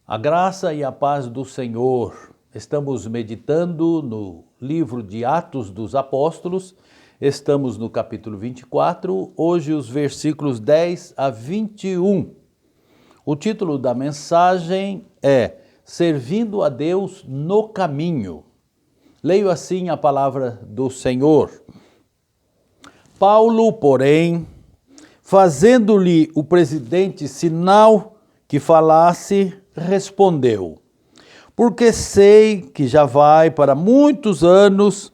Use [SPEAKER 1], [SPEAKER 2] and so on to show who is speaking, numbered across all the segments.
[SPEAKER 1] A graça e a paz do Senhor. Estamos meditando no livro de Atos dos Apóstolos, estamos no capítulo 24, hoje os versículos 10 a 21. O título da mensagem é Servindo a Deus no Caminho. Leio assim a palavra do Senhor. Paulo, porém, fazendo-lhe o presidente sinal que falasse, respondeu: porque sei que já vai para muitos anos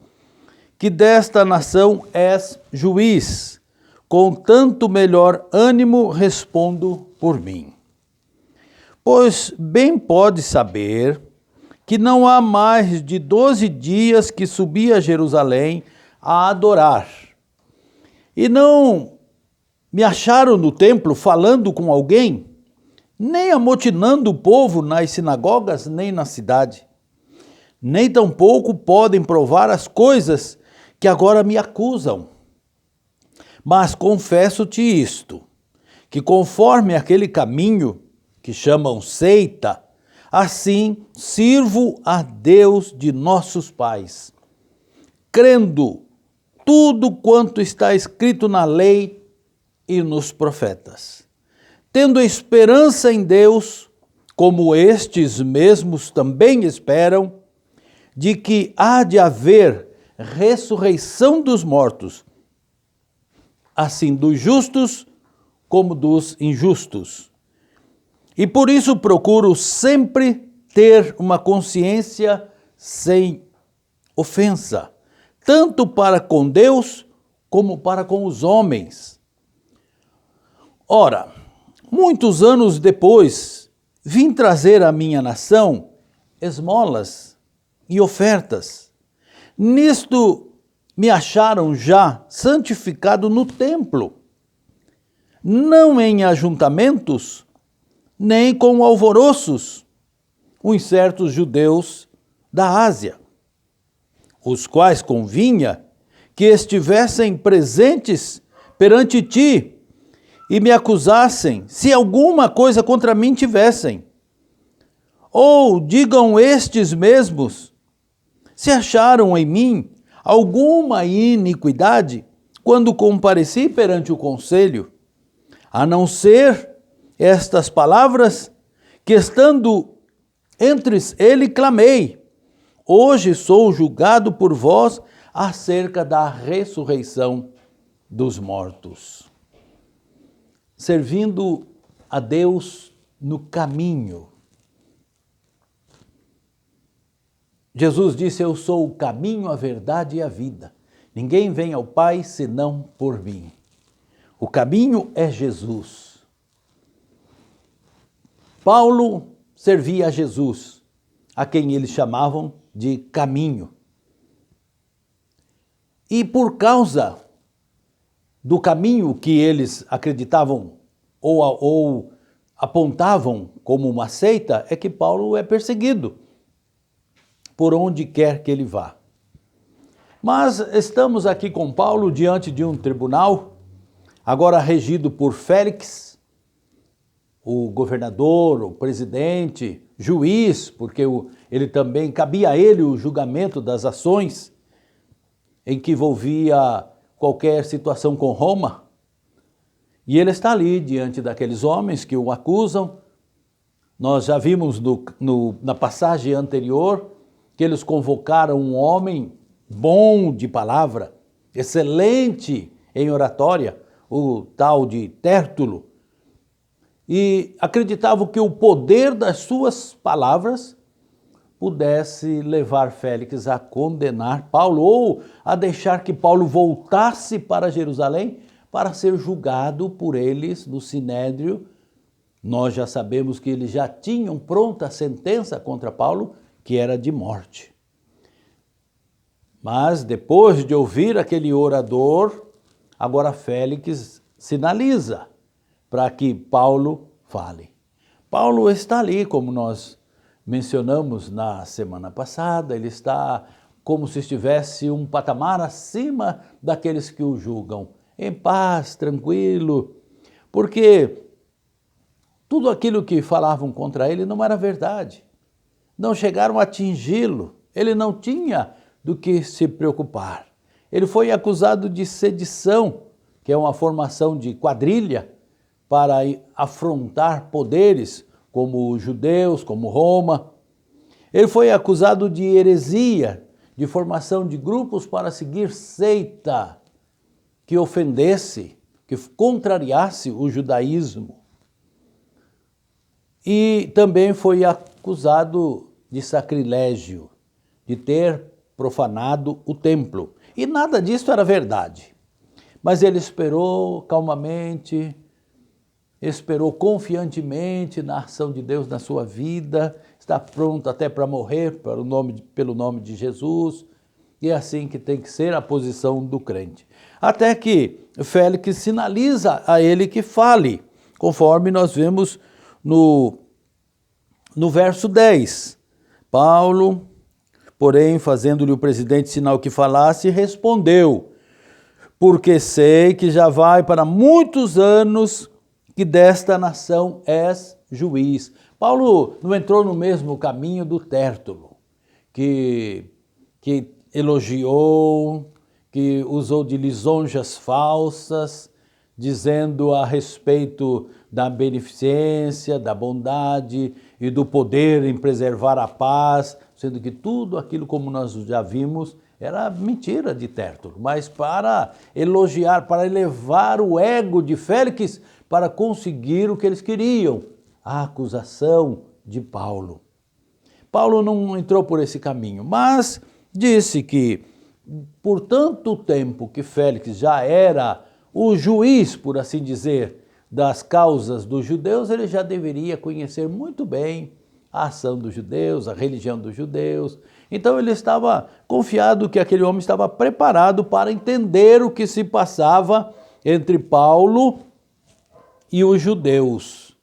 [SPEAKER 1] que desta nação és juiz, com tanto melhor ânimo respondo por mim. Pois bem pode saber que não há mais de 12 dias que subi a Jerusalém a adorar. E não me acharam no templo falando com alguém, nem amotinando o povo nas sinagogas, nem na cidade. Nem tampouco podem provar as coisas que agora me acusam. Mas confesso-te isto, que conforme aquele caminho que chamam seita, assim sirvo a Deus de nossos pais, crendo tudo quanto está escrito na lei e nos profetas, tendo esperança em Deus, como estes mesmos também esperam, de que há de haver ressurreição dos mortos, assim dos justos como dos injustos. E por isso procuro sempre ter uma consciência sem ofensa, tanto para com Deus como para com os homens. Ora, muitos anos depois, vim trazer à minha nação esmolas e ofertas. Nisto me acharam já santificado no templo, não em ajuntamentos, nem com alvoroços, uns certos judeus da Ásia, os quais convinha que estivessem presentes perante ti, e me acusassem, se alguma coisa contra mim tivessem. Ou digam estes mesmos, se acharam em mim alguma iniquidade, quando compareci perante o conselho, a não ser estas palavras, que estando entre ele clamei, hoje sou julgado por vós acerca da ressurreição dos mortos. Servindo a Deus no caminho. Jesus disse: eu sou o caminho, a verdade e a vida. Ninguém vem ao Pai senão por mim. O caminho é Jesus. Paulo servia a Jesus, a quem eles chamavam de caminho. E por causa do caminho que eles acreditavam ou apontavam como uma seita, é que Paulo é perseguido por onde quer que ele vá. Mas estamos aqui com Paulo diante de um tribunal, agora regido por Félix, o governador, o presidente, juiz, porque ele também cabia a ele o julgamento das ações em que envolvia qualquer situação com Roma. E ele está ali diante daqueles homens que o acusam. Nós já vimos na passagem anterior que eles convocaram um homem bom de palavra, excelente em oratória, o tal de Tértulo, e acreditavam que o poder das suas palavras pudesse levar Félix a condenar Paulo ou a deixar que Paulo voltasse para Jerusalém para ser julgado por eles no Sinédrio. Nós já sabemos que eles já tinham pronta a sentença contra Paulo, que era de morte. Mas depois de ouvir aquele orador, agora Félix sinaliza para que Paulo fale. Paulo está ali, como nós mencionamos na semana passada, ele está como se estivesse um patamar acima daqueles que o julgam, em paz, tranquilo, porque tudo aquilo que falavam contra ele não era verdade. Não chegaram a atingi-lo. Ele não tinha do que se preocupar. Ele foi acusado de sedição, que é uma formação de quadrilha para afrontar poderes como os judeus, como Roma. Ele foi acusado de heresia, de formação de grupos para seguir seita que ofendesse, que contrariasse o judaísmo. E também foi acusado de sacrilégio, de ter profanado o templo. E nada disso era verdade. Mas ele esperou calmamente, esperou confiantemente na ação de Deus na sua vida, está pronto até para morrer pelo nome de Jesus, e é assim que tem que ser a posição do crente. Até que Félix sinaliza a ele que fale, conforme nós vemos no verso 10. Paulo, porém, fazendo-lhe o presidente sinal que falasse, respondeu: porque sei que já vai para muitos anos que desta nação és juiz. Paulo não entrou no mesmo caminho do Tértulo, que elogiou, que usou de lisonjas falsas, dizendo a respeito da beneficência, da bondade e do poder em preservar a paz, sendo que tudo aquilo, como nós já vimos, era mentira de Tértulo, mas para elogiar, para elevar o ego de Félix, para conseguir o que eles queriam, a acusação de Paulo. Paulo não entrou por esse caminho, mas disse que por tanto tempo que Félix já era o juiz, por assim dizer, das causas dos judeus, ele já deveria conhecer muito bem a ação dos judeus, a religião dos judeus. Então ele estava confiado que aquele homem estava preparado para entender o que se passava entre Paulo e os judeus.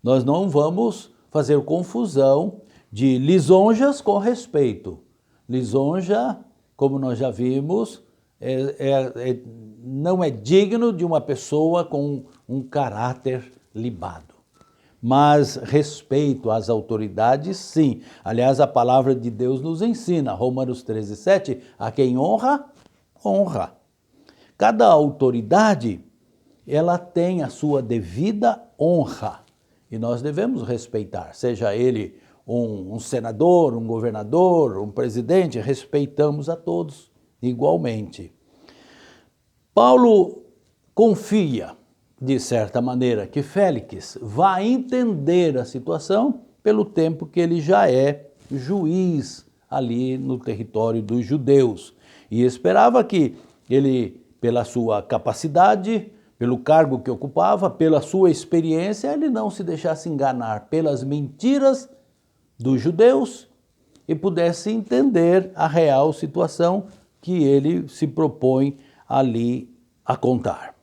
[SPEAKER 1] Nós não vamos fazer confusão de lisonjas com respeito. Lisonja, como nós já vimos, não é digno de uma pessoa com um caráter libado. Mas respeito às autoridades, sim. Aliás, a palavra de Deus nos ensina, Romanos 13:7, a quem honra, honra. Cada autoridade, ela tem a sua devida honra e nós devemos respeitar, seja ele um senador, um governador, um presidente, respeitamos a todos igualmente. Paulo confia, de certa maneira, que Félix vai entender a situação pelo tempo que ele já é juiz ali no território dos judeus. E esperava que ele, pela sua capacidade, pelo cargo que ocupava, pela sua experiência, ele não se deixasse enganar pelas mentiras dos judeus e pudesse entender a real situação que ele se propõe ali a contar.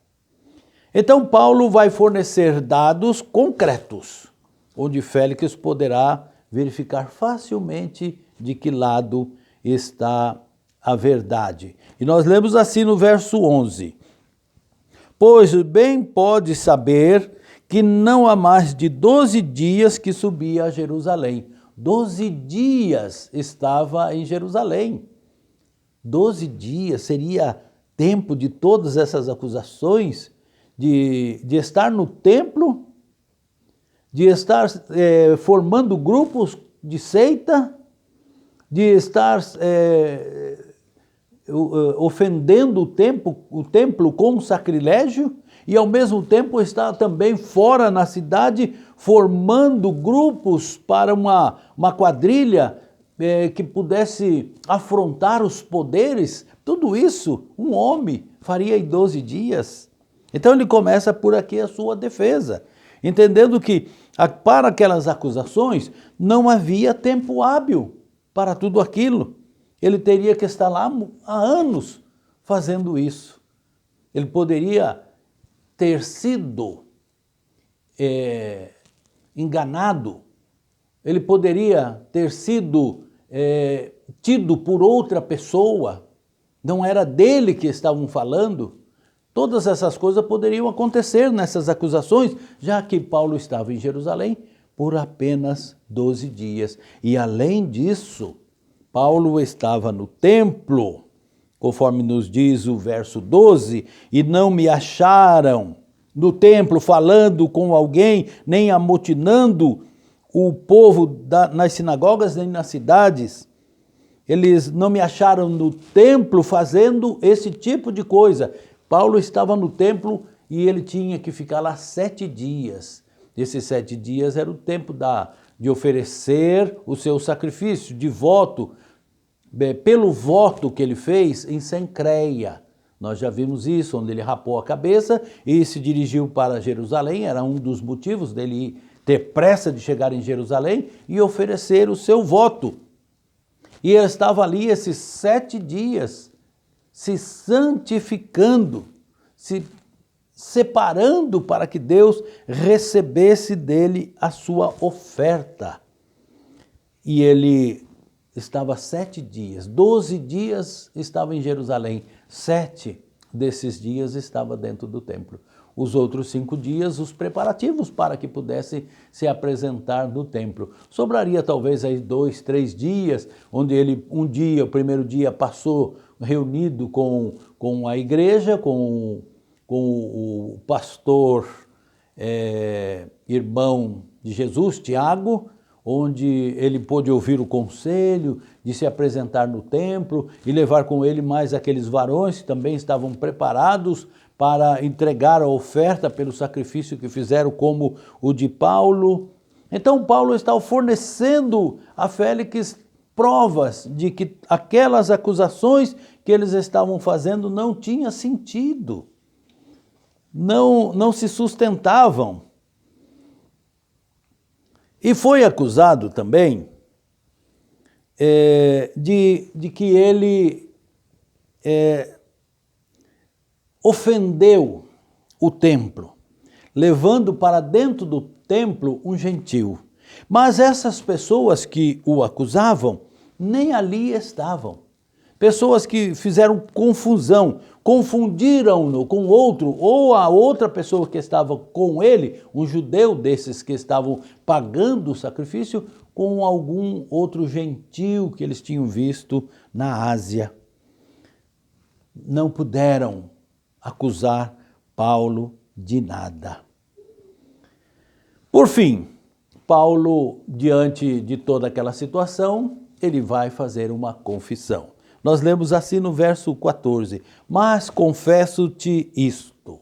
[SPEAKER 1] Então Paulo vai fornecer dados concretos, onde Félix poderá verificar facilmente de que lado está a verdade. E nós lemos assim no verso 11: pois bem pode saber que não há mais de 12 dias que subia a Jerusalém. 12 dias estava em Jerusalém. 12 dias seria tempo de todas essas acusações, de estar no templo, de estar formando grupos de seita, de estar ofendendo o templo com sacrilégio e ao mesmo tempo estar também fora na cidade formando grupos para uma quadrilha que pudesse afrontar os poderes. Tudo isso um homem faria em 12 dias. Então ele começa por aqui a sua defesa, entendendo que para aquelas acusações não havia tempo hábil para tudo aquilo. Ele teria que estar lá há anos fazendo isso. Ele poderia ter sido enganado, ele poderia ter sido tido por outra pessoa, não era dele que estavam falando, Todas essas coisas poderiam acontecer nessas acusações, já que Paulo estava em Jerusalém por apenas 12 dias. E além disso, Paulo estava no templo, conforme nos diz o verso 12, e não me acharam no templo falando com alguém, nem amotinando o povo nas sinagogas, nem nas cidades. Eles não me acharam no templo fazendo esse tipo de coisa. Paulo estava no templo e ele tinha que ficar lá 7 dias. Esses 7 dias era o tempo de oferecer o seu sacrifício, de voto, pelo voto que ele fez em Cencreia. Nós já vimos isso, onde ele rapou a cabeça e se dirigiu para Jerusalém. Era um dos motivos dele ter pressa de chegar em Jerusalém e oferecer o seu voto. E ele estava ali esses 7 dias, se santificando, se separando para que Deus recebesse dele a sua oferta. E ele estava 7 dias, 12 dias estava em Jerusalém, 7 desses dias estava dentro do templo. Os outros 5 dias, os preparativos para que pudesse se apresentar no templo. Sobraria talvez aí 2, 3 dias, onde ele o primeiro dia passou reunido com a igreja, com o pastor irmão de Jesus, Tiago, onde ele pôde ouvir o conselho de se apresentar no templo e levar com ele mais aqueles varões que também estavam preparados para entregar a oferta pelo sacrifício que fizeram, como o de Paulo. Então Paulo estava fornecendo a Félix provas de que aquelas acusações que eles estavam fazendo não tinham sentido, não se sustentavam. E foi acusado também de que ele ofendeu o templo, levando para dentro do templo um gentil. Mas essas pessoas que o acusavam nem ali estavam. Pessoas que fizeram confusão, confundiram-no com outro, ou a outra pessoa que estava com ele, um judeu desses que estavam pagando o sacrifício, com algum outro gentil que eles tinham visto na Ásia. Não puderam acusar Paulo de nada. Por fim, Paulo, diante de toda aquela situação, ele vai fazer uma confissão. Nós lemos assim no verso 14, mas confesso-te isto.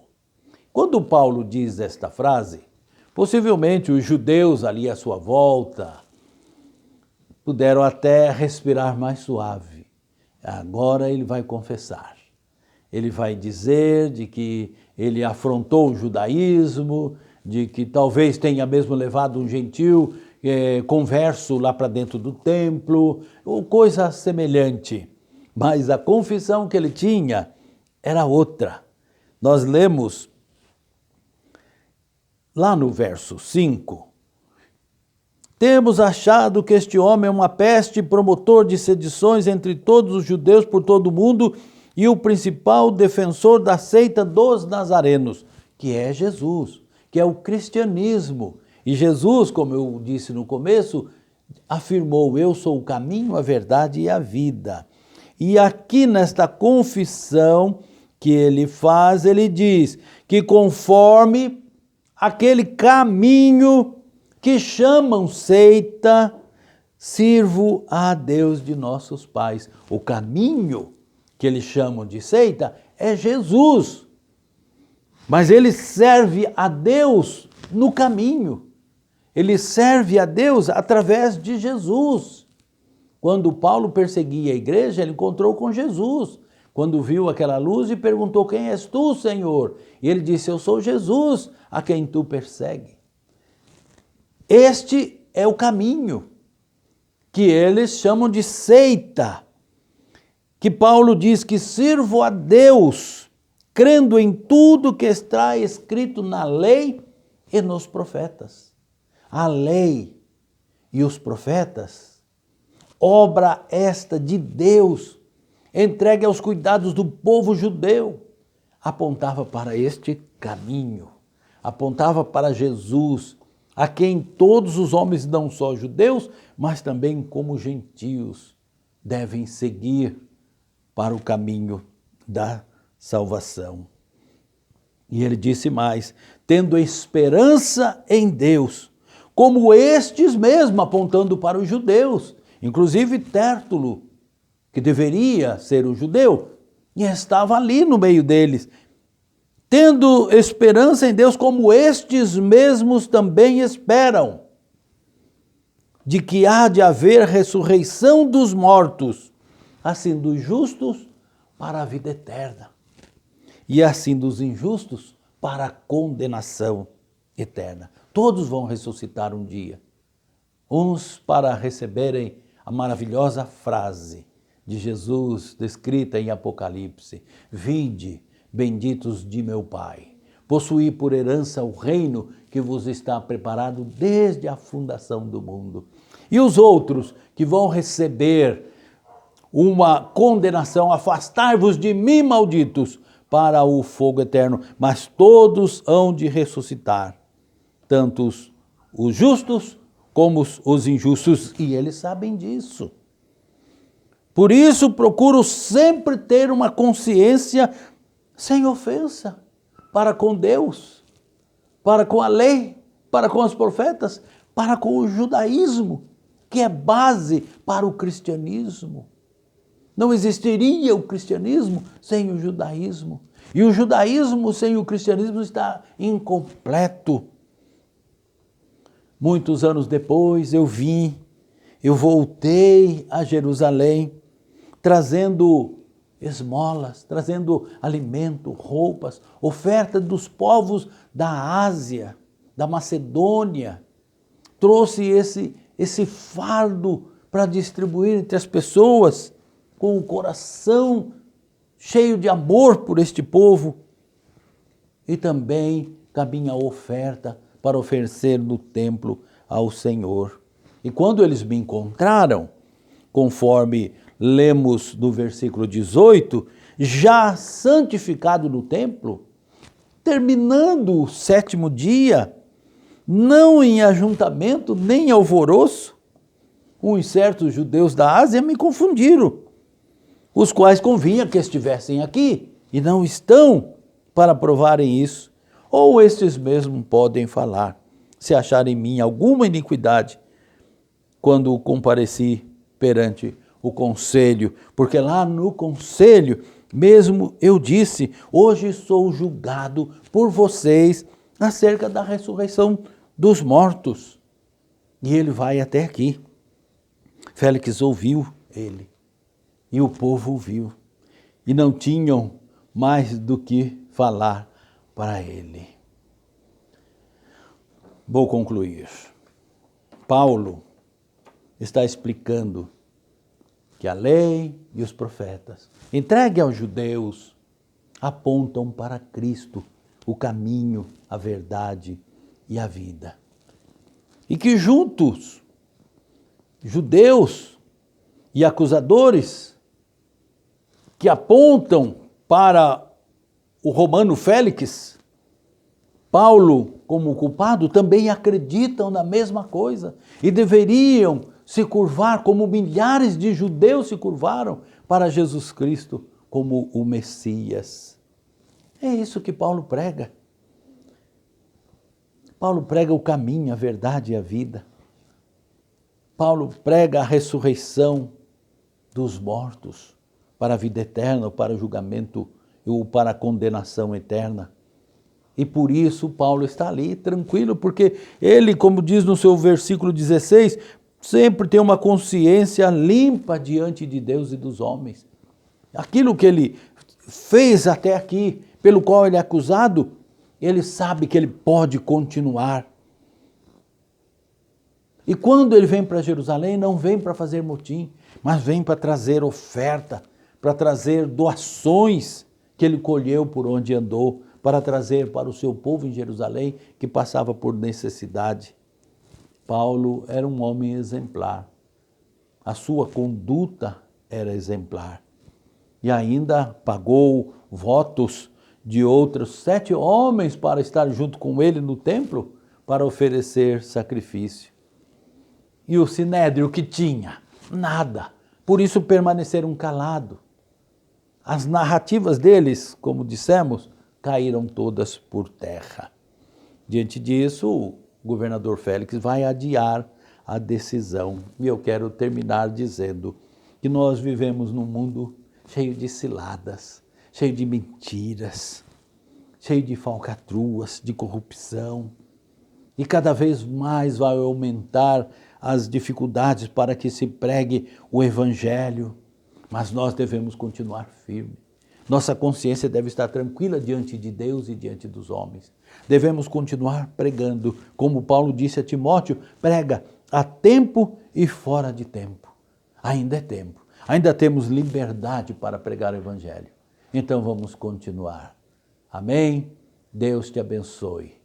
[SPEAKER 1] Quando Paulo diz esta frase, possivelmente os judeus ali à sua volta puderam até respirar mais suave. Agora ele vai confessar. Ele vai dizer de que ele afrontou o judaísmo, de que talvez tenha mesmo levado um gentil converso lá para dentro do templo, ou coisa semelhante. Mas a confissão que ele tinha era outra. Nós lemos lá no verso 5. Temos achado que este homem é uma peste, promotor de sedições entre todos os judeus por todo o mundo e o principal defensor da seita dos nazarenos, que é Jesus, que é o cristianismo. E Jesus, como eu disse no começo, afirmou: eu sou o caminho, a verdade e a vida. E aqui nesta confissão que ele faz, ele diz que conforme aquele caminho que chamam seita, sirvo a Deus de nossos pais. O caminho que eles chamam de seita é Jesus. Mas ele serve a Deus no caminho. Ele serve a Deus através de Jesus. Quando Paulo perseguia a igreja, ele encontrou com Jesus. Quando viu aquela luz e perguntou: quem és tu, Senhor? E ele disse: eu sou Jesus, a quem tu persegue. Este é o caminho que eles chamam de seita, que Paulo diz que sirvo a Deus, crendo em tudo que está escrito na lei e nos profetas. A lei e os profetas, obra esta de Deus, entregue aos cuidados do povo judeu. apontava para este caminho, apontava para Jesus, a quem todos os homens, não só judeus, mas também como gentios, devem seguir para o caminho da salvação. E ele disse mais, tendo esperança em Deus, como estes mesmo, apontando para os judeus, inclusive Tértulo, que deveria ser um judeu, e estava ali no meio deles, tendo esperança em Deus, como estes mesmos também esperam, de que há de haver ressurreição dos mortos, assim dos justos para a vida eterna, e assim dos injustos para a condenação eterna. Todos vão ressuscitar um dia, uns para receberem a maravilhosa frase de Jesus, descrita em Apocalipse: vinde, benditos de meu Pai, possuí por herança o reino que vos está preparado desde a fundação do mundo. E os outros que vão receber uma condenação, afastai-vos de mim, malditos, para o fogo eterno, mas todos hão de ressuscitar, tanto os justos como os injustos, e eles sabem disso. Por isso procuro sempre ter uma consciência sem ofensa para com Deus, para com a lei, para com os profetas, para com o judaísmo, que é base para o cristianismo. Não existiria o cristianismo sem o judaísmo. E o judaísmo sem o cristianismo está incompleto. Muitos anos depois eu voltei a Jerusalém, trazendo esmolas, trazendo alimento, roupas, oferta dos povos da Ásia, da Macedônia. Trouxe esse fardo para distribuir entre as pessoas, com o coração cheio de amor por este povo. E também cabinha a oferta para oferecer no templo ao Senhor. E quando eles me encontraram, conforme lemos no versículo 18, já santificado no templo, terminando o 7º dia, não em ajuntamento nem alvoroço, uns certos judeus da Ásia me confundiram, os quais convinha que estivessem aqui e não estão para provarem isso, ou estes mesmos podem falar, se acharem em mim alguma iniquidade, quando compareci perante o conselho, porque lá no conselho mesmo eu disse, hoje sou julgado por vocês acerca da ressurreição dos mortos. E ele vai até aqui. Félix ouviu ele, e o povo ouviu, e não tinham mais do que falar para ele. Vou concluir. Paulo está explicando que a lei e os profetas, entregue aos judeus, apontam para Cristo, o caminho, a verdade e a vida. E que juntos, judeus e acusadores, que apontam para o romano Félix, Paulo como culpado, também acreditam na mesma coisa e deveriam se curvar como milhares de judeus se curvaram para Jesus Cristo como o Messias. É isso que Paulo prega. Paulo prega o caminho, a verdade e a vida. Paulo prega a ressurreição dos mortos para a vida eterna, para o julgamento ou para a condenação eterna. E por isso Paulo está ali tranquilo, porque ele, como diz no seu versículo 16, sempre tem uma consciência limpa diante de Deus e dos homens. Aquilo que ele fez até aqui, pelo qual ele é acusado, ele sabe que ele pode continuar. E quando ele vem para Jerusalém, não vem para fazer motim, mas vem para trazer oferta, para trazer doações que ele colheu por onde andou, para trazer para o seu povo em Jerusalém, que passava por necessidade. Paulo era um homem exemplar. A sua conduta era exemplar. E ainda pagou votos de outros 7 homens para estar junto com ele no templo para oferecer sacrifício. E o sinédrio que tinha? Nada. Por isso permaneceram calados. As narrativas deles, como dissemos, caíram todas por terra. Diante disso, o governador Félix vai adiar a decisão. E eu quero terminar dizendo que nós vivemos num mundo cheio de ciladas, cheio de mentiras, cheio de falcatruas, de corrupção. E cada vez mais vai aumentar as dificuldades para que se pregue o evangelho. Mas nós devemos continuar firmes. Nossa consciência deve estar tranquila diante de Deus e diante dos homens. Devemos continuar pregando, como Paulo disse a Timóteo, prega a tempo e fora de tempo. Ainda é tempo. Ainda temos liberdade para pregar o evangelho. Então vamos continuar. Amém? Deus te abençoe.